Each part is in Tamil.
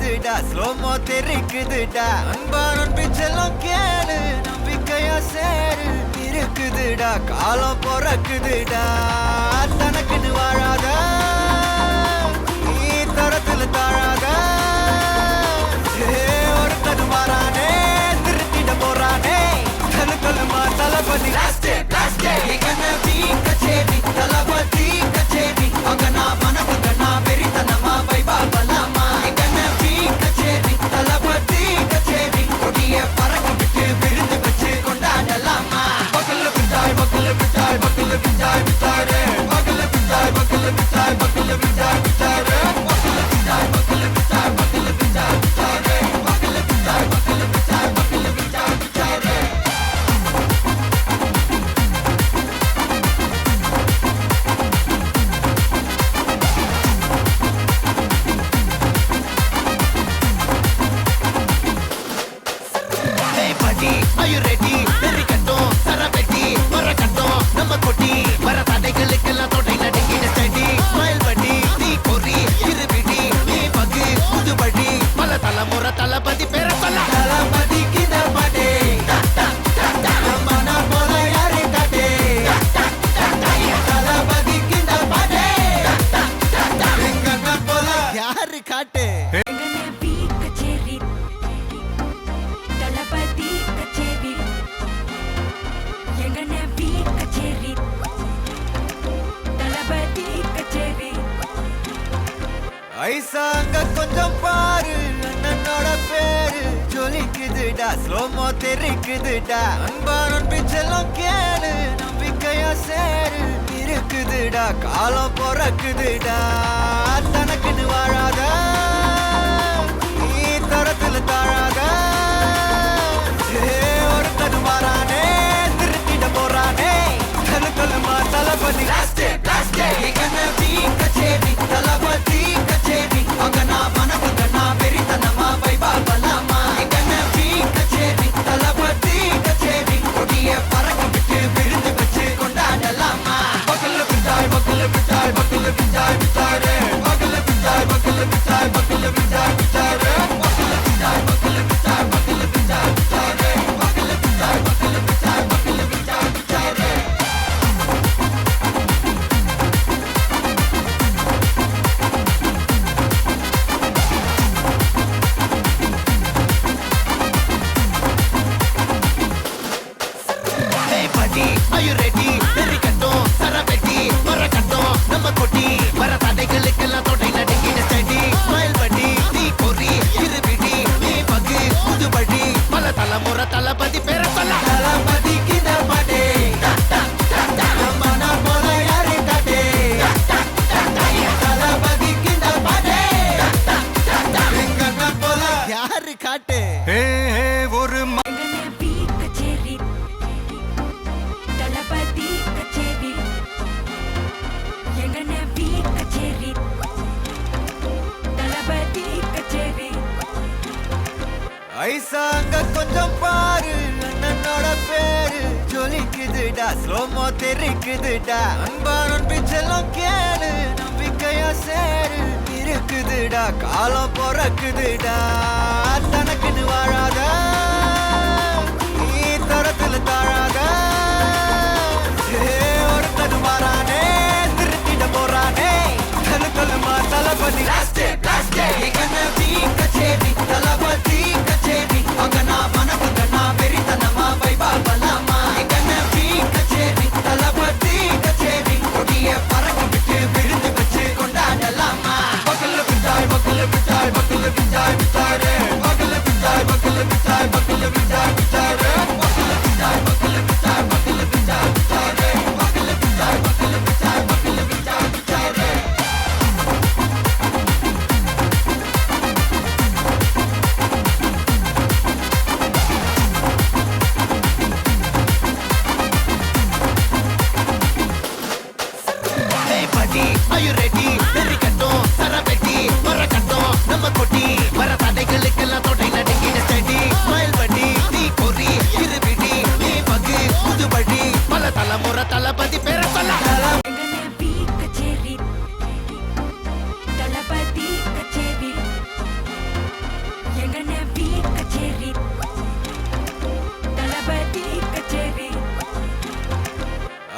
ஜொலிக்குதுடா ஸ்லோமோ தெரிக்குதுடா அன்பான பிச்செல்லாம் கேளு நம்பிக்கையா சேரு இருக்குதுடா காலம் பொறக்குதுடா தனக்குன்னு வாழாத நீ தரத்துல தாழாத ஒருத்தது மாறானே திருத்திட போறானே தலுக்கலுமா தளபதி கச்சேரி தளபதி கச்சேரி அங்கனா மனபங்கனா வெறித்தனமா வைபாபலாமா கச்சேரி தளபதி கச்சேரி கொடிய பறக்க விட்டு விருந்து வச்சு கொண்டாடலாமா பக்கல்ல பிட்டாய் பக்கல்ல பிட்டாய் பக்கல்ல பிட்டாய் பிட்டாரே பக்கல்ல பிட்டாய் பக்கல்ல பிட்டாய் பக்கல்ல பிட்டாய் பிட்டாரே பக்கல்ல பிட்டாய் பக்கல்ல பிட்டாய் பக்கல்ல பிட்டாய் பிட்டாரே பக்கல்ல பிட்டாய் பக்கல்ல பிட்டாய் பக்கல்ல பிட்டாய் பிட்டாரே Are you ready? Very கட்டும் சரவெட்டி வர கட்டும் நம்ம கொட்டி வர தடைகளுக்கெல்லாம் தொடை நடுங்கிட ஸ்டடி ஸ்மைல் படி நீ பொறி இருபிடி நீ பகு புதுபடி பல தலைமுறை தளபதி பேர சொல்ல தளபதி கித படே மன போல யாரே காட்டே தளபதி கித படே எங்க போல யாரு காட்டே ஐசாங்க கொஞ்சம் பாரு அண்ணனோட பேரு ஜொலிக்குதுடா ஸ்லோமோ தெரிக்குதுடா அன்பான பிச்செல்லாம் கேளு நம்பிக்கையா சேரு இருக்குதுடா காலம் பொறக்குதுடா தனக்குன்னு வாழாத நீ தரத்துல தாழாத ஒருத்தது மாறானே திருத்திட போறானே தலுக்கலுமா தளபதி கச்சேரி தளபதி கச்சேரி அங்கனா மனபங்கனா வெறித்தனமா வைபாபலாமா கச்சேரி தளபதி கச்சேரி கொடிய பறக்க விட்டு விருந்து வச்சு கொண்டாடலாமா பக்கல்ல பிட்டாய் பக்கல்ல பிட்டாய் பக்கல்ல பிட்டாய் பிட்டாரே பக்கல்ல பிட்டாய் பக்கல்ல பிட்டாய் பக்கல்ல பிட்டாய் பிட்டாரே பக்கல்ல பிட்டாய் பக்கல்ல பிட்டாய் பக்கல்ல பிட்டாய் பிட்டாரே பக்கல்ல பிட்டாய் பக்கல்ல பிட்டாய் பக்கல்ல பிட்டாய் பிட்டாரே Are you ready? Very கட்டும் சரவெட்டி வர கட்டும் நம்ம கொட்டி வர தடைகளுக்கெல்லாம் தொடை நடுங்கிட ஸ்டடி ஸ்மைல் படி நீ பொறி இருபிடி நீ பகு புதுபடி பல தலைமுறை தளபதி பேர சொல்ல தளபதி கித படே மன போல யாரே காட்டே தளபதி கித படே எங்க போல யாரு காட்டே ஒரு ஐசாங்க கொஞ்சம் பாரு அண்ணனோட பேரு ஜொலிக்குதுடா ஸ்லோமோ தெரிக்குதுடா அன்பான பிச்செல்லாம் கேளு நம்பிக்கையா சேரு இருக்குதுடா காலம் பொறக்குதுடா தனக்குன்னு வாழாத நீ தரத்துல தாழாத ஒருத்தது மாறானே திருத்திட போறானே தலுக்கலுமா தளபதி கச்சேரி தளபதி கச்சேரி அங்கனா மனபங்கனா வெறித்தனமா வைபாபலாமா கச்சேரி தளபதி கச்சேரி கொடிய பறக்க விட்டு விருந்து வச்சு கொண்டாடலாமா பக்கல்ல பிட்டாய் பக்கல்ல பிட்டாய் பக்கல்ல பிட்டாய் பிட்டாரே பக்கல்ல பிட்டாய் பக்கல்ல பிட்டாய் பக்கல்ல பிட்டாய் பிட்டாரே பக்கல்ல பிட்டாய் பக்கல்ல பிட்டாய் பக்கல்ல பிட்டாய் பிட்டாரே பக்கல்ல பிட்டாய் பக்கல்ல பிட்டாய் பக்கல்ல பிட்டாய் பிட்டாரே Are you ready? Very கட்டும் சரவெட்டி வர கட்டும் நம்ம கொட்டி வர தடைகளுக்கெல்லாம் தொடை நடுங்கிட ஸ்டடி ஸ்மைல் படி நீ பொறி இருபிடி நீ பகு புதுபடி பல தலைமுறை தளபதி பேர சொல்ல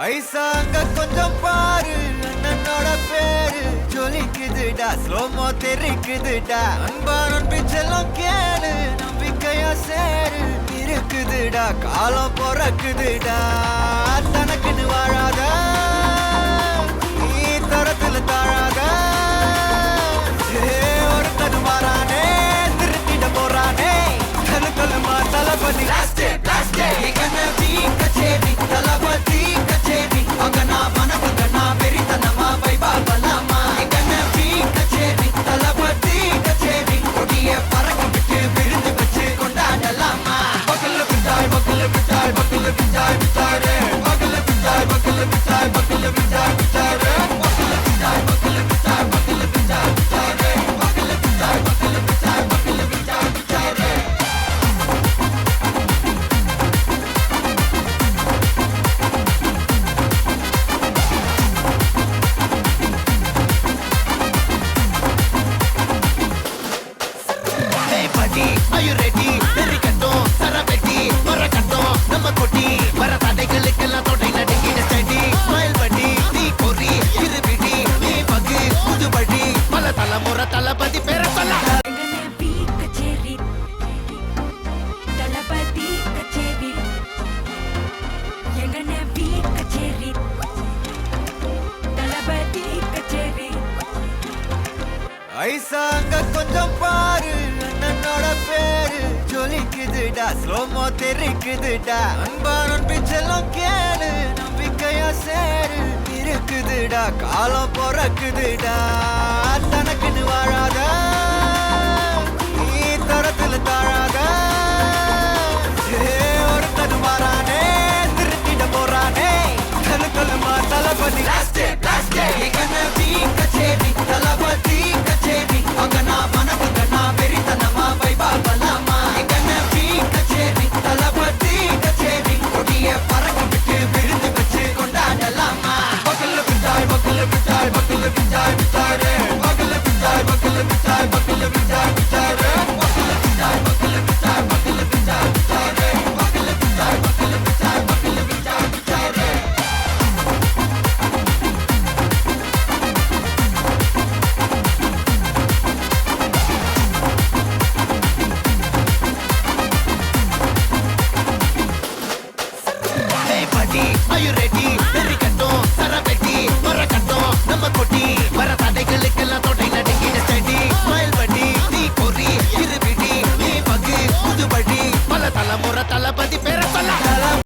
ஐசா அங்க கொஞ்சம் பாரு அண்ணனோட பேரு ஜொலிக்குதுடா ஸ்லோமோ தெரிக்குதுடா அன்பான பிச்செல்லாம் கேளு நம்பிக்கையா சேரு இருக்குதுடா காலம் பிறக்குதுடா தனக்குன்னு வாழாத நீ தரத்துல தாழாத ஒருத்தன் மாறானே திருத்திட போறானே கலுக்கலுமா தளபதி கச்சேரி தளபதி கச்சேரி அங்கனா மனசுங்கனா வெறித்தனமா வைபா பலாமா எங்கன பீ கச்சேரி தளபதி கச்சேரி கொடிய பறக்க விட்டு விருந்து வச்சு கொண்டாடலாமா பக்கல்ல விட்டாய் பக்கல்ல விட்டாய் பக்கல்ல விட்டாய் விட்டாரே பக்கல்ல விட்டாய் பக்கல்ல விட்டாய் பக்கல்ல விட்டாய் விட்டாரே பக்கல்ல விட்டாய் பக்கல்ல விட்டாய் பக்கல்ல விட்டாய் விட்டாரே பக்கல்ல விட்டாய் பக்கல்ல விட்டாய் பக்கல்ல விட்டாய் விட்டாரே Are you ready? தெரிக்கட்டும் சரவெட்டி மரக்கட்டும் நம்ம கொட்டி வர தடைகளுக்கெல்லாம் தொடை நடுங்கிட ஸ்டடி ஸ்மைல் பண்ணி நீ பொறி இருபிடி நீ பகு புதுபடி பல தலைமுறை தளபதி பேர சொல்ல ஐசா அங்க கொஞ்சம் பாரு அண்ணனோட பேரு ஜொலிக்குதுடா ஸ்லோமோ தெரிக்குதுடா அன்பான பிச்செல்லாம் கேளு நம்பிக்கையா சேரு இருக்குதுடா காலம் பிறக்குதுடா தனக்குன்னு வாழாத நீ தரத்துல தாழாத ஒருத்தன் மாறானே திருத்திட போறானே கலுக்கலுமா தளபதி கச்சேரி தளபதி கச்சேரி அங்கனா மனசுங்கனா வெறித்தனமா வைபா பலாமா எங்கன பீ கச்சேரி தளபதி கச்சேரி கொடிய பறக்க விட்டு விருந்து வச்சு கொண்டாடலாமா பக்கல்ல விட்டாய் பக்கல்ல விட்டாய் பக்கல்ல விட்டாய் விட்டாரே பக்கல்ல விட்டாய் பக்கல்ல விட்டாய் பக்கல்ல விட்டாய் விட்டாரே பக்கல்ல விட்டாய் பக்கல்ல விட்டாய் பக்கல்ல விட்டாய் விட்டாரே பக்கல்ல விட்டாய் பக்கல்ல விட்டாய் பக்கல்ல விட்டாய் விட்டாரே Are you ready? தெரிக்கட்டும் சரவெட்டி மரக்கட்டும் நம்ம கொட்டி